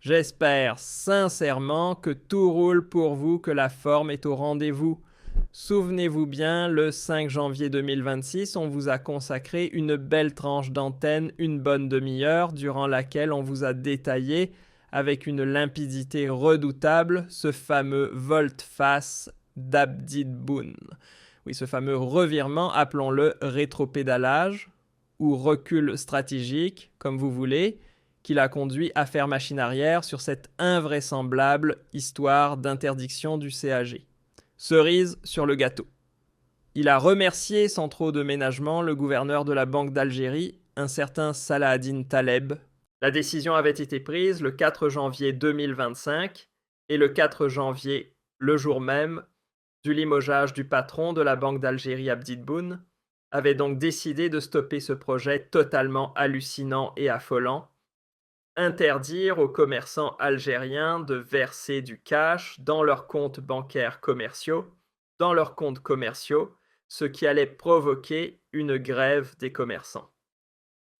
J'espère sincèrement que tout roule pour vous, que la forme est au rendez-vous. Souvenez-vous bien, le 5 janvier 2026, on vous a consacré une belle tranche d'antenne, une bonne demi-heure, durant laquelle on vous a détaillé, avec une limpidité redoutable, ce fameux volte-face d'Abdid-Boon. Oui, ce fameux revirement, appelons-le rétropédalage, ou recul stratégique, comme vous voulez, qui l'a conduit à faire machine arrière sur cette invraisemblable histoire d'interdiction du CAG. Cerise sur le gâteau. Il a remercié sans trop de ménagement le gouverneur de la Banque d'Algérie, un certain Salah-ad-Din Taleb. La décision avait été prise le 4 janvier 2025 et le 4 janvier, le jour même, du limogeage du patron de la Banque d'Algérie Abdid-Boon, avait donc décidé de stopper ce projet totalement hallucinant et affolant, interdire aux commerçants algériens de verser du cash dans leurs comptes bancaires commerciaux, ce qui allait provoquer une grève des commerçants.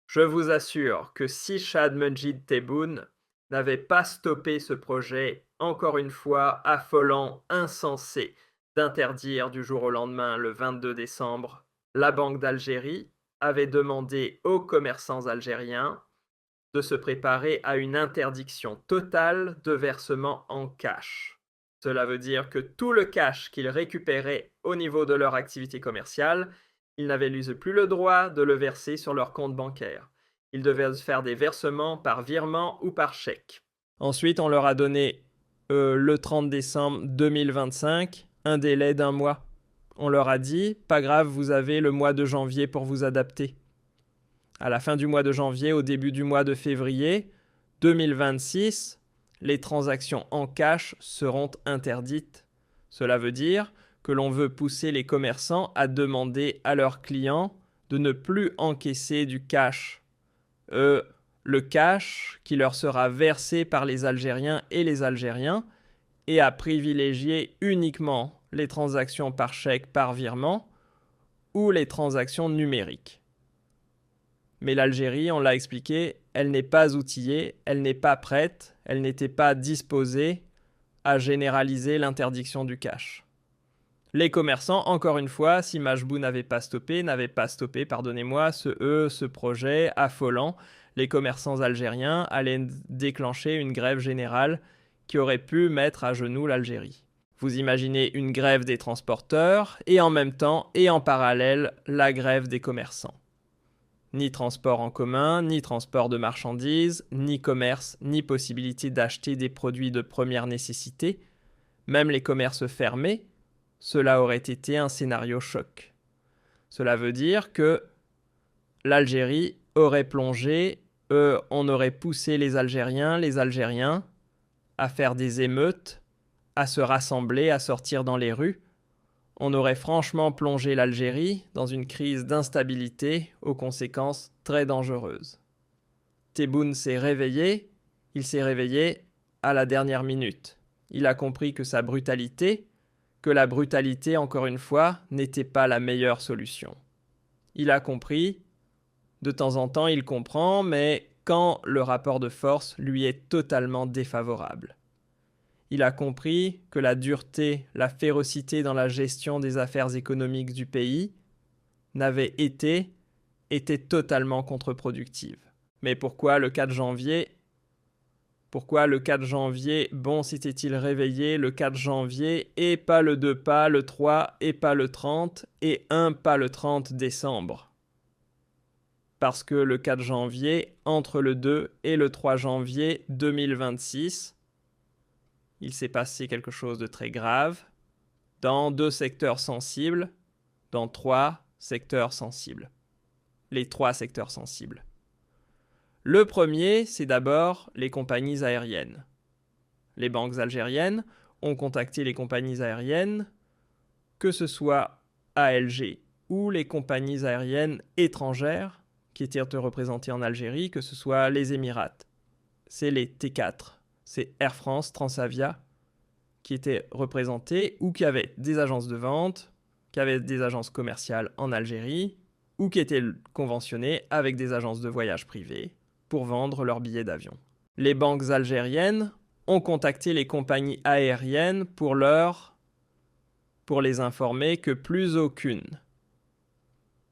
Je vous assure que si Chad Mejid Tebboune n'avait pas stoppé ce projet, encore une fois affolant, insensé, d'interdire du jour au lendemain, le 22 décembre, la Banque d'Algérie avait demandé aux commerçants algériens de se préparer à une interdiction totale de versement en cash. Cela veut dire que tout le cash qu'ils récupéraient au niveau de leur activité commerciale, ils n'avaient plus le droit de le verser sur leur compte bancaire. Ils devaient faire des versements par virement ou par chèque. Ensuite, on leur a donné le 30 décembre 2025 un délai d'1 mois. On leur a dit, pas grave, vous avez le mois de janvier pour vous adapter. À la fin du mois de janvier, au début du mois de février 2026, les transactions en cash seront interdites. Cela veut dire que l'on veut pousser les commerçants à demander à leurs clients de ne plus encaisser du cash. Le cash qui leur sera versé par les Algériens et à privilégier uniquement les transactions par chèque, par virement ou les transactions numériques. Mais l'Algérie, on l'a expliqué, elle n'est pas outillée, elle n'est pas prête, elle n'était pas disposée à généraliser l'interdiction du cash. Les commerçants, encore une fois, si Majbou n'avait pas stoppé, ce projet affolant, les commerçants algériens allaient déclencher une grève générale qui aurait pu mettre à genoux l'Algérie. Vous imaginez une grève des transporteurs et en même temps et en parallèle la grève des commerçants. Ni transport en commun, ni transport de marchandises, ni commerce, ni possibilité d'acheter des produits de première nécessité, même les commerces fermés, cela aurait été un scénario choc. Cela veut dire que l'Algérie aurait plongé, on aurait poussé les Algériens à faire des émeutes, à se rassembler, à sortir dans les rues. On aurait franchement plongé l'Algérie dans une crise d'instabilité aux conséquences très dangereuses. Tebboune s'est réveillé, il s'est réveillé à la dernière minute. Il a compris que la brutalité, encore une fois, n'était pas la meilleure solution. Il a compris, de temps en temps il comprend, mais quand le rapport de force lui est totalement défavorable. Il a compris que la dureté, la férocité dans la gestion des affaires économiques du pays était totalement contre-productive. Mais pourquoi le 4 janvier, bon, s'était-il réveillé le 4 janvier et pas le 2, pas le 3 et pas le 30 et pas le 30 décembre? Parce que le 4 janvier, entre le 2 et le 3 janvier 2026, il s'est passé quelque chose de très grave dans 2 secteurs sensibles, dans 3 secteurs sensibles. Les 3 secteurs sensibles. Le premier, c'est d'abord les compagnies aériennes. Les banques algériennes ont contacté les compagnies aériennes, que ce soit ALG ou les compagnies aériennes étrangères qui étaient représentées en Algérie, que ce soit les Émirats. C'est les T4. C'est Air France, Transavia, qui étaient représentés ou qui avaient des agences de vente, qui avaient des agences commerciales en Algérie, ou qui étaient conventionnés avec des agences de voyage privées pour vendre leurs billets d'avion. Les banques algériennes ont contacté les compagnies aériennes pour les informer que plus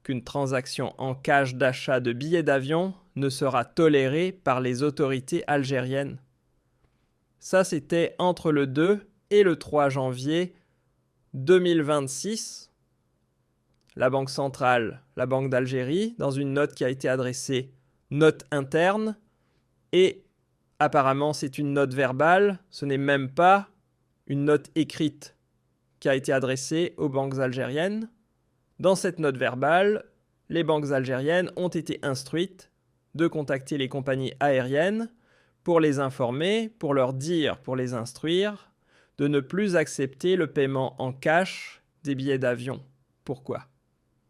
qu'une transaction en cash d'achat de billets d'avion ne sera tolérée par les autorités algériennes. Ça, c'était entre le 2 et le 3 janvier 2026. La Banque centrale, la Banque d'Algérie, dans une note qui a été adressée note interne, et apparemment c'est une note verbale, ce n'est même pas une note écrite qui a été adressée aux banques algériennes. Dans cette note verbale, les banques algériennes ont été instruites de contacter les compagnies aériennes pour les informer, pour leur dire, pour les instruire, de ne plus accepter le paiement en cash des billets d'avion. Pourquoi ?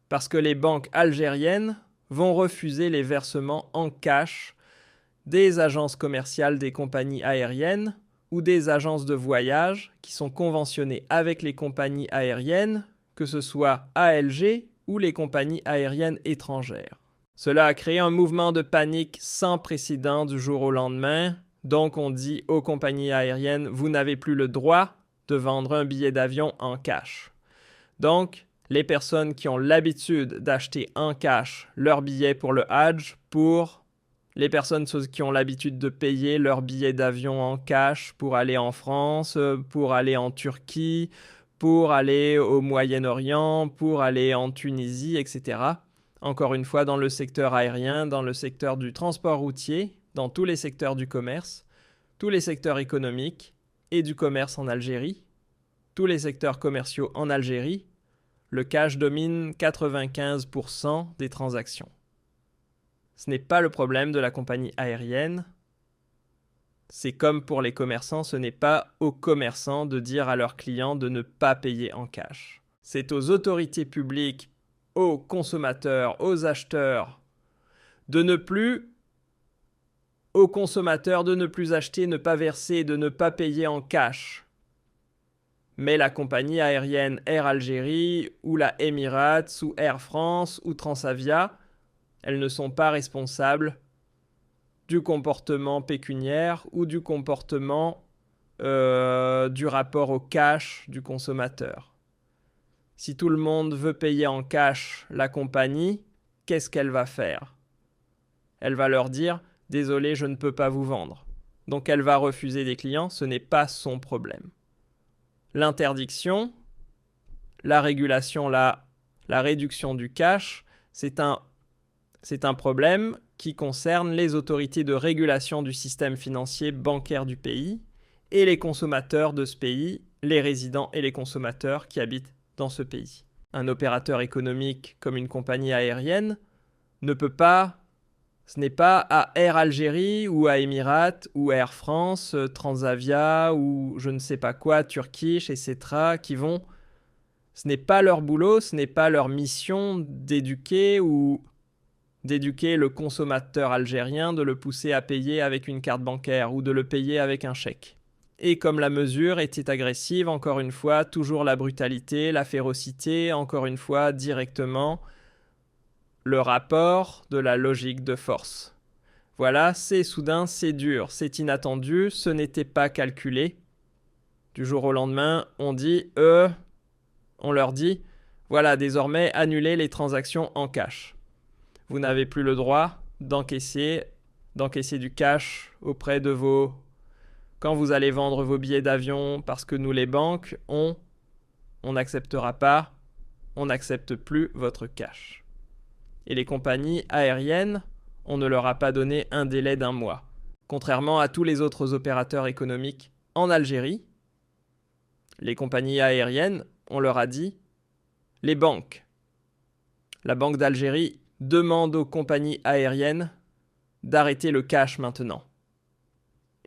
Parce que les banques algériennes vont refuser les versements en cash des agences commerciales des compagnies aériennes ou des agences de voyage qui sont conventionnées avec les compagnies aériennes, que ce soit ALG ou les compagnies aériennes étrangères. Cela a créé un mouvement de panique sans précédent du jour au lendemain. Donc on dit aux compagnies aériennes, vous n'avez plus le droit de vendre un billet d'avion en cash. Donc, les personnes qui ont l'habitude d'acheter en cash leur billet pour le Hajj, pour les personnes qui ont l'habitude de payer leur billet d'avion en cash pour aller en France, pour aller en Turquie, pour aller au Moyen-Orient, pour aller en Tunisie, etc. Encore une fois, dans le secteur aérien, dans le secteur du transport routier, dans tous les secteurs du commerce, tous les secteurs économiques et du commerce en Algérie, tous les secteurs commerciaux en Algérie, le cash domine 95% des transactions. Ce n'est pas le problème de la compagnie aérienne. C'est comme pour les commerçants, ce n'est pas aux commerçants de dire à leurs clients de ne pas payer en cash. C'est aux autorités publiques, aux consommateurs, aux acheteurs, aux consommateurs de ne plus acheter, ne pas verser, de ne pas payer en cash. Mais la compagnie aérienne Air Algérie ou la Emirates ou Air France ou Transavia, elles ne sont pas responsables du comportement pécuniaire ou du comportement du rapport au cash du consommateur. Si tout le monde veut payer en cash la compagnie, qu'est-ce qu'elle va faire ? Elle va leur dire « Désolé, je ne peux pas vous vendre ». Donc elle va refuser des clients, ce n'est pas son problème. L'interdiction, la régulation, la réduction du cash, c'est un problème qui concerne les autorités de régulation du système financier bancaire du pays et les consommateurs de ce pays, les résidents et les consommateurs qui habitent dans ce pays. Un opérateur économique comme une compagnie aérienne ne peut pas, ce n'est pas à Air Algérie ou à Emirates ou Air France, Transavia ou je ne sais pas quoi, Turkish, etc. qui vont... Ce n'est pas leur boulot, ce n'est pas leur mission d'éduquer le consommateur algérien, de le pousser à payer avec une carte bancaire ou de le payer avec un chèque. Et comme la mesure était agressive, encore une fois, toujours la brutalité, la férocité, encore une fois, directement, le rapport de la logique de force. Voilà, c'est soudain, c'est dur, c'est inattendu, ce n'était pas calculé. Du jour au lendemain, on leur dit, voilà, désormais, annulez les transactions en cash. Vous n'avez plus le droit d'encaisser du cash auprès de quand vous allez vendre vos billets d'avion, parce que nous, les banques, on n'acceptera pas, on n'accepte plus votre cash. Et les compagnies aériennes, on ne leur a pas donné un délai d'1 mois. Contrairement à tous les autres opérateurs économiques en Algérie, les compagnies aériennes, on leur a dit, les banques, la Banque d'Algérie demande aux compagnies aériennes d'arrêter le cash maintenant.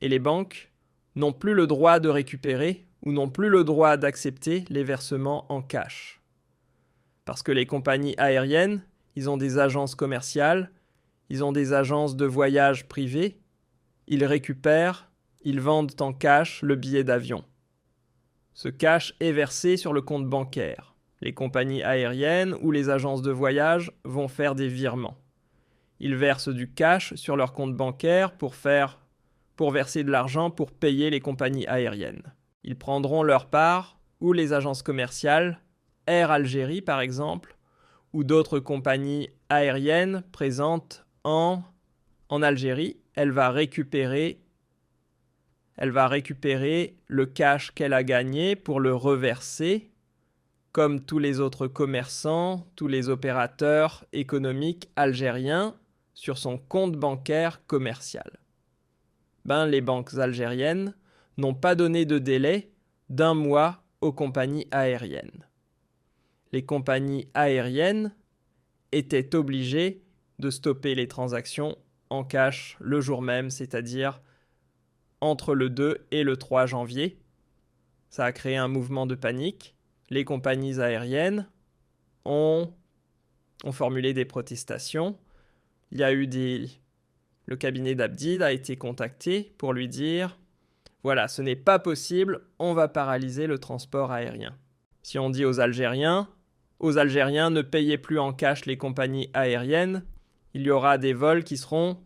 Et les banques n'ont plus le droit de récupérer ou n'ont plus le droit d'accepter les versements en cash. Parce que les compagnies aériennes, ils ont des agences commerciales, ils ont des agences de voyage privées, ils récupèrent, ils vendent en cash le billet d'avion. Ce cash est versé sur le compte bancaire. Les compagnies aériennes ou les agences de voyage vont faire des virements. Ils versent du cash sur leur compte bancaire pour faire pour verser de l'argent pour payer les compagnies aériennes. Ils prendront leur part, ou les agences commerciales, Air Algérie par exemple, ou d'autres compagnies aériennes présentes en Algérie, elle va récupérer le cash qu'elle a gagné pour le reverser, comme tous les autres commerçants, tous les opérateurs économiques algériens, sur son compte bancaire commercial. Les banques algériennes n'ont pas donné de délai d'1 mois aux compagnies aériennes. Les compagnies aériennes étaient obligées de stopper les transactions en cash le jour même, c'est-à-dire entre le 2 et le 3 janvier. Ça a créé un mouvement de panique. Les compagnies aériennes ont formulé des protestations. Il y a eu le cabinet d'Abdid a été contacté pour lui dire « Voilà, ce n'est pas possible, on va paralyser le transport aérien. » Si on dit aux Algériens, ne payez plus en cash les compagnies aériennes, il y aura des vols qui seront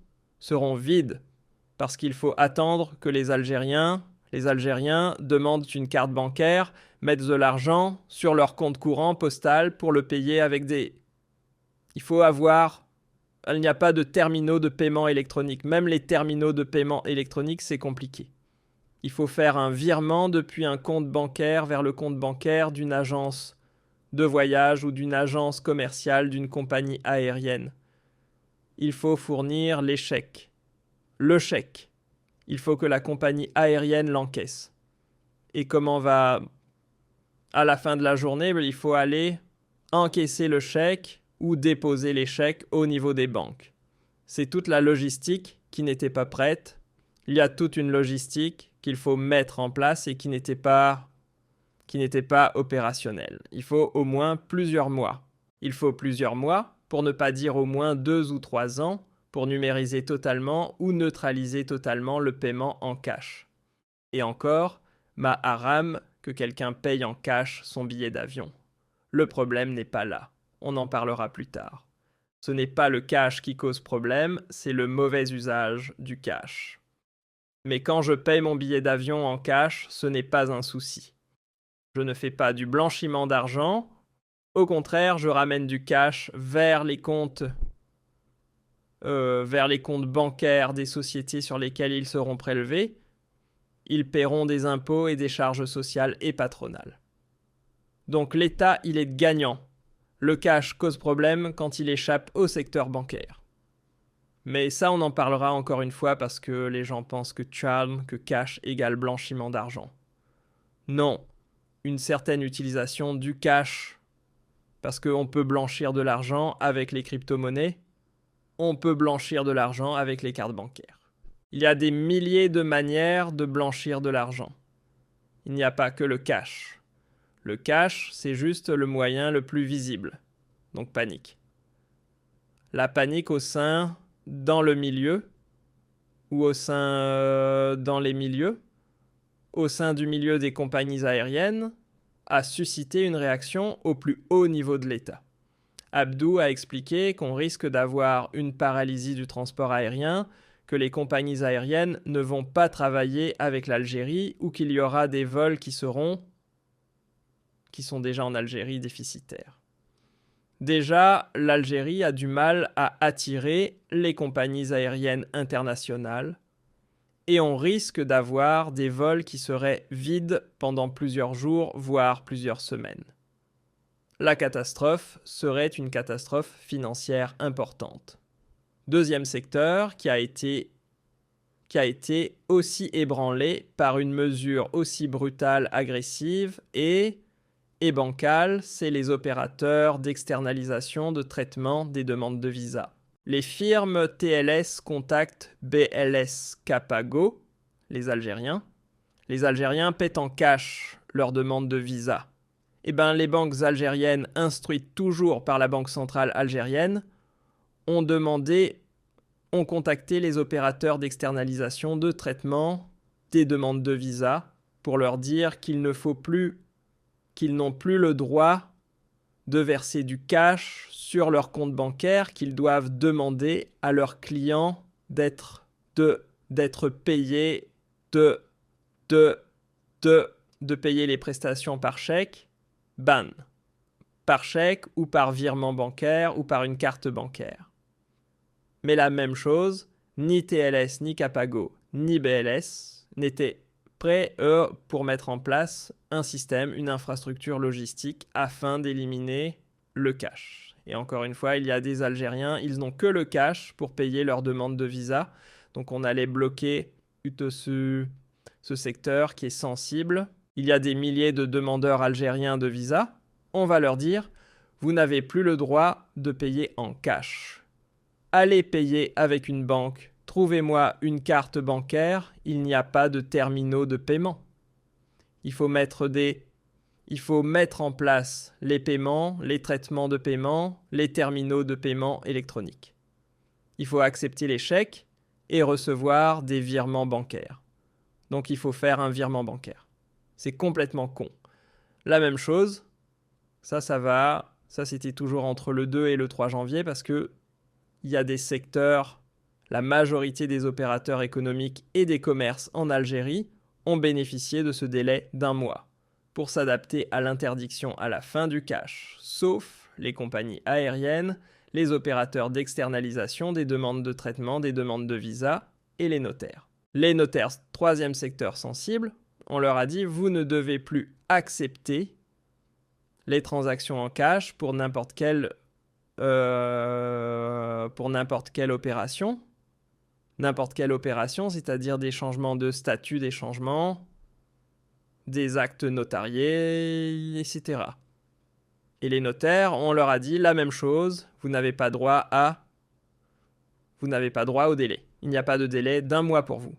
vides, parce qu'il faut attendre que les Algériens demandent une carte bancaire, mettent de l'argent sur leur compte courant postal pour le payer avec des... Il n'y a pas de terminaux de paiement électronique. Même les terminaux de paiement électronique, c'est compliqué. Il faut faire un virement depuis un compte bancaire vers le compte bancaire d'une agence de voyage ou d'une agence commerciale d'une compagnie aérienne. Il faut fournir les chèques. Le chèque. Il faut que la compagnie aérienne l'encaisse. Et à la fin de la journée, il faut aller encaisser le chèque ou déposer les chèques au niveau des banques. C'est toute la logistique qui n'était pas prête. Il y a toute une logistique qu'il faut mettre en place et qui n'était pas opérationnelle. Il faut au moins plusieurs mois. Il faut plusieurs mois, pour ne pas dire au moins 2 ou 3 ans, pour numériser totalement ou neutraliser totalement le paiement en cash. Et encore, ma haram que quelqu'un paye en cash son billet d'avion. Le problème n'est pas là. On en parlera plus tard. Ce n'est pas le cash qui cause problème, c'est le mauvais usage du cash. Mais quand je paye mon billet d'avion en cash, ce n'est pas un souci. Je ne fais pas du blanchiment d'argent. Au contraire, je ramène du cash vers les comptes bancaires des sociétés sur lesquelles ils seront prélevés. Ils paieront des impôts et des charges sociales et patronales. Donc l'État, il est gagnant. Le cash cause problème quand il échappe au secteur bancaire. Mais ça, on en parlera encore une fois parce que les gens pensent que cash égale blanchiment d'argent. Non, une certaine utilisation du cash, parce qu'on peut blanchir de l'argent avec les crypto-monnaies, on peut blanchir de l'argent avec les cartes bancaires. Il y a des milliers de manières de blanchir de l'argent. Il n'y a pas que le cash. Le cash, c'est juste le moyen le plus visible. Donc panique. La panique dans le milieu, ou dans les milieux, au sein du milieu des compagnies aériennes, a suscité une réaction au plus haut niveau de l'État. Abdou a expliqué qu'on risque d'avoir une paralysie du transport aérien, que les compagnies aériennes ne vont pas travailler avec l'Algérie ou qu'il y aura des vols qui sont déjà en Algérie déficitaires. Déjà, l'Algérie a du mal à attirer les compagnies aériennes internationales et on risque d'avoir des vols qui seraient vides pendant plusieurs jours, voire plusieurs semaines. La catastrophe serait une catastrophe financière importante. Deuxième secteur qui a été aussi ébranlé par une mesure aussi brutale, agressive et bancale, c'est les opérateurs d'externalisation de traitement des demandes de visa. Les firmes TLS contactent BLS Capago, les Algériens. Les Algériens paient en cash leurs demandes de visa. Les banques algériennes, instruites toujours par la Banque centrale algérienne, ont contacté les opérateurs d'externalisation de traitement des demandes de visa pour leur dire qu'ils n'ont plus le droit de verser du cash sur leur compte bancaire, qu'ils doivent demander à leurs clients de d'être payé de payer les prestations par chèque, ban. Par chèque ou par virement bancaire ou par une carte bancaire. Mais la même chose, ni TLS, ni Capago, ni BLS n'étaient prêts, eux, pour mettre en place un système, une infrastructure logistique afin d'éliminer le cash. Et encore une fois, il y a des Algériens, ils n'ont que le cash pour payer leur demande de visa. Donc on allait bloquer ce secteur qui est sensible. Il y a des milliers de demandeurs algériens de visa. On va leur dire, vous n'avez plus le droit de payer en cash. Allez payer avec une banque. Trouvez-moi une carte bancaire. Il n'y a pas de terminaux de paiement. Il faut mettre en place les paiements, les traitements de paiement, les terminaux de paiement électroniques. Il faut accepter les chèques et recevoir des virements bancaires. Donc il faut faire un virement bancaire. C'est complètement con. La même chose, ça c'était toujours entre le 2 et le 3 janvier parce que il y a des secteurs, la majorité des opérateurs économiques et des commerces en Algérie ont bénéficié de ce délai d'1 mois pour s'adapter à l'interdiction à la fin du cash, sauf les compagnies aériennes, les opérateurs d'externalisation des demandes de traitement, des demandes de visa et les notaires. Les notaires, troisième secteur sensible, on leur a dit vous ne devez plus accepter les transactions en cash pour n'importe quelle opération. N'importe quelle opération, c'est-à-dire des changements de statut, des changements, des actes notariés, etc. Et les notaires, on leur a dit la même chose, vous n'avez pas droit au délai. Il n'y a pas de délai d'1 mois pour vous.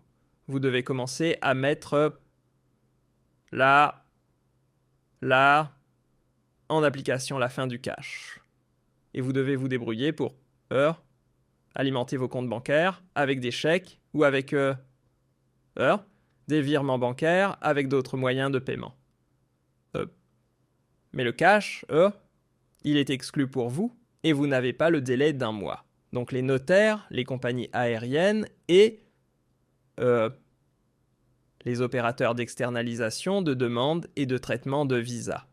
Vous devez commencer à mettre en application la fin du cash. Et vous devez vous débrouiller pour alimenter vos comptes bancaires avec des chèques ou avec des virements bancaires avec d'autres moyens de paiement. Mais le cash, il est exclu pour vous et vous n'avez pas le délai d'1 mois. Donc les notaires, les compagnies aériennes et les opérateurs d'externalisation de demande et de traitement de visa.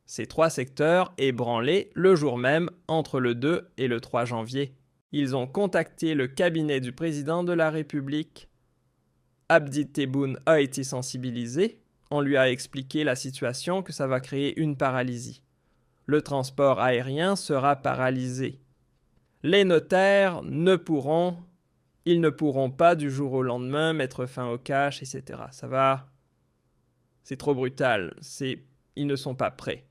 Ces 3 secteurs ébranlés le jour même entre le 2 et le 3 janvier. Ils ont contacté le cabinet du président de la République. Abdi Tebboune a été sensibilisé. On lui a expliqué la situation, que ça va créer une paralysie. Le transport aérien sera paralysé. Les notaires ne pourront pas du jour au lendemain mettre fin au cash, etc. C'est trop brutal. Ils ne sont pas prêts.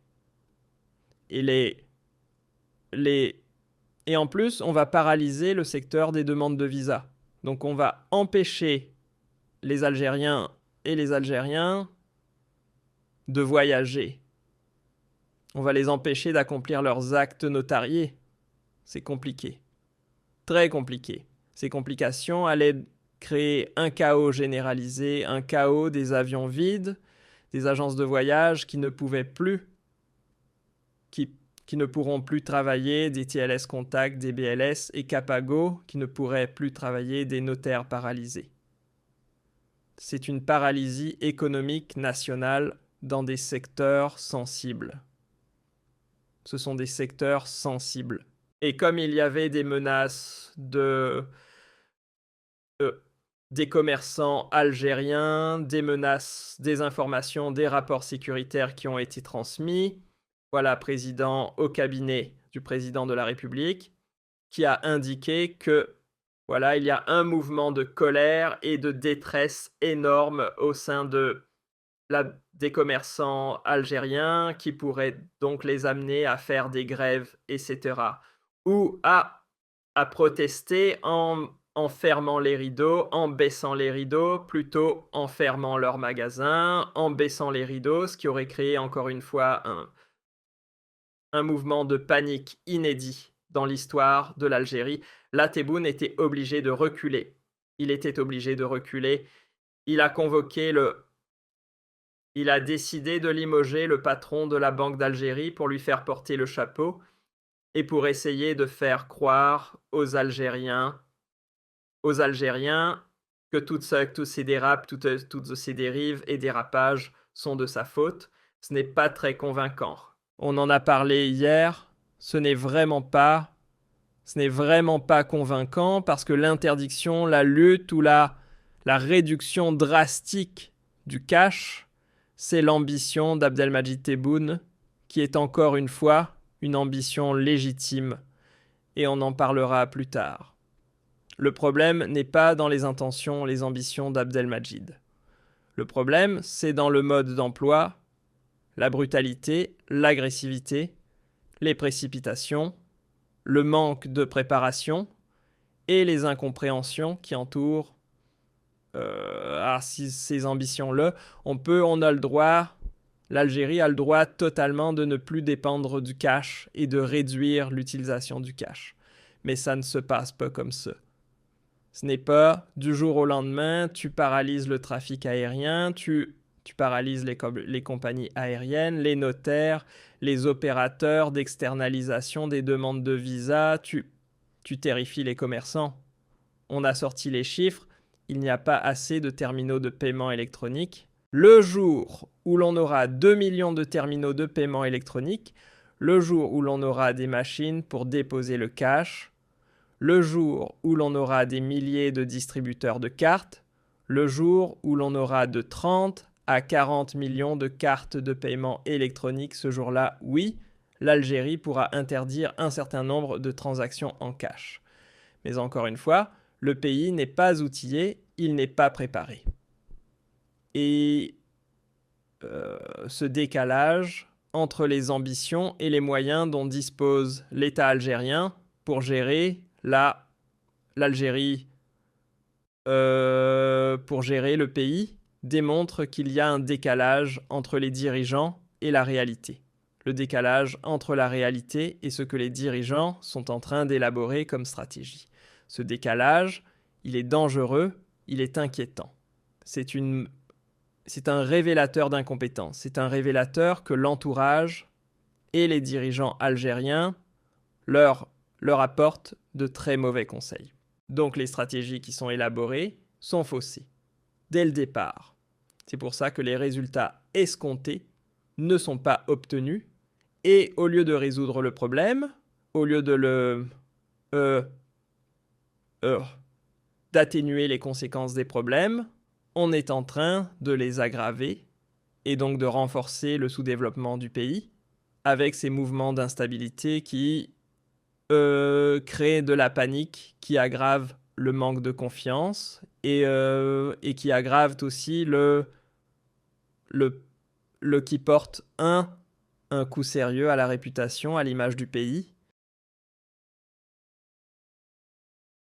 Et en plus, on va paralyser le secteur des demandes de visa. Donc on va empêcher les Algériens et les Algériens de voyager. On va les empêcher d'accomplir leurs actes notariés. C'est compliqué. Très compliqué. Ces complications allaient créer un chaos généralisé, un chaos des avions vides, des agences de voyage qui ne pourront plus travailler, des TLS Contact, des BLS et Capago qui ne pourraient plus travailler, des notaires paralysés. C'est une paralysie économique nationale dans des secteurs sensibles. Ce sont des secteurs sensibles. Et comme il y avait des menaces des commerçants algériens, des menaces, des informations, des rapports sécuritaires qui ont été transmis, voilà, président au cabinet du président de la République, qui a indiqué que voilà, il y a un mouvement de colère et de détresse énorme au sein des commerçants algériens qui pourrait donc les amener à faire des grèves, etc. Ou à protester en fermant les rideaux, en baissant les rideaux, plutôt en fermant leurs magasins, en baissant les rideaux, ce qui aurait créé encore une fois un mouvement de panique inédit dans l'histoire de l'Algérie. Là, Tebboune était obligé de reculer. Il était obligé de reculer. Il a décidé de limoger le patron de la Banque d'Algérie pour lui faire porter le chapeau et pour essayer de faire croire aux Algériens que tous ces dérapes, toutes ces dérives et dérapages sont de sa faute, ce n'est pas très convaincant. On en a parlé hier, ce n'est vraiment pas convaincant parce que l'interdiction, la lutte ou la réduction drastique du cash, c'est l'ambition d'Abdelmadjid Tebboune, qui est encore une fois une ambition légitime, et on en parlera plus tard. Le problème n'est pas dans les intentions, les ambitions d'Abdelmadjid. Le problème, c'est dans le mode d'emploi, la brutalité, l'agressivité, les précipitations, le manque de préparation et les incompréhensions qui entourent ces ambitions-là. L'Algérie a le droit totalement de ne plus dépendre du cash et de réduire l'utilisation du cash. Mais ça ne se passe pas comme ça. Ce n'est pas du jour au lendemain, tu paralyses le trafic aérien, tu paralyses les compagnies aériennes, les notaires, les opérateurs d'externalisation des demandes de visa, tu terrifies les commerçants. On a sorti les chiffres, il n'y a pas assez de terminaux de paiement électronique. Le jour où l'on aura 2 millions de terminaux de paiement électronique, le jour où l'on aura des machines pour déposer le cash, le jour où l'on aura des milliers de distributeurs de cartes, le jour où l'on aura de 30 à 40 millions de cartes de paiement électronique, ce jour-là, oui, l'Algérie pourra interdire un certain nombre de transactions en cash. Mais encore une fois, le pays n'est pas outillé, il n'est pas préparé. Et ce décalage entre les ambitions et les moyens dont dispose l'État algérien pour gérer l'Algérie, pour gérer le pays, démontre qu'il y a un décalage entre les dirigeants et la réalité. Le décalage entre la réalité et ce que les dirigeants sont en train d'élaborer comme stratégie. Ce décalage, il est dangereux, il est inquiétant. C'est un révélateur d'incompétence. C'est un révélateur que l'entourage et les dirigeants algériens leur apportent de très mauvais conseils. Donc les stratégies qui sont élaborées sont faussées dès le départ. C'est pour ça que les résultats escomptés ne sont pas obtenus et au lieu de résoudre le problème, au lieu de d'atténuer les conséquences des problèmes, on est en train de les aggraver et donc de renforcer le sous-développement du pays avec ces mouvements d'instabilité qui créent de la panique, qui aggravent le manque de confiance et qui aggravent aussi qui porte un coup sérieux à la réputation, à l'image du pays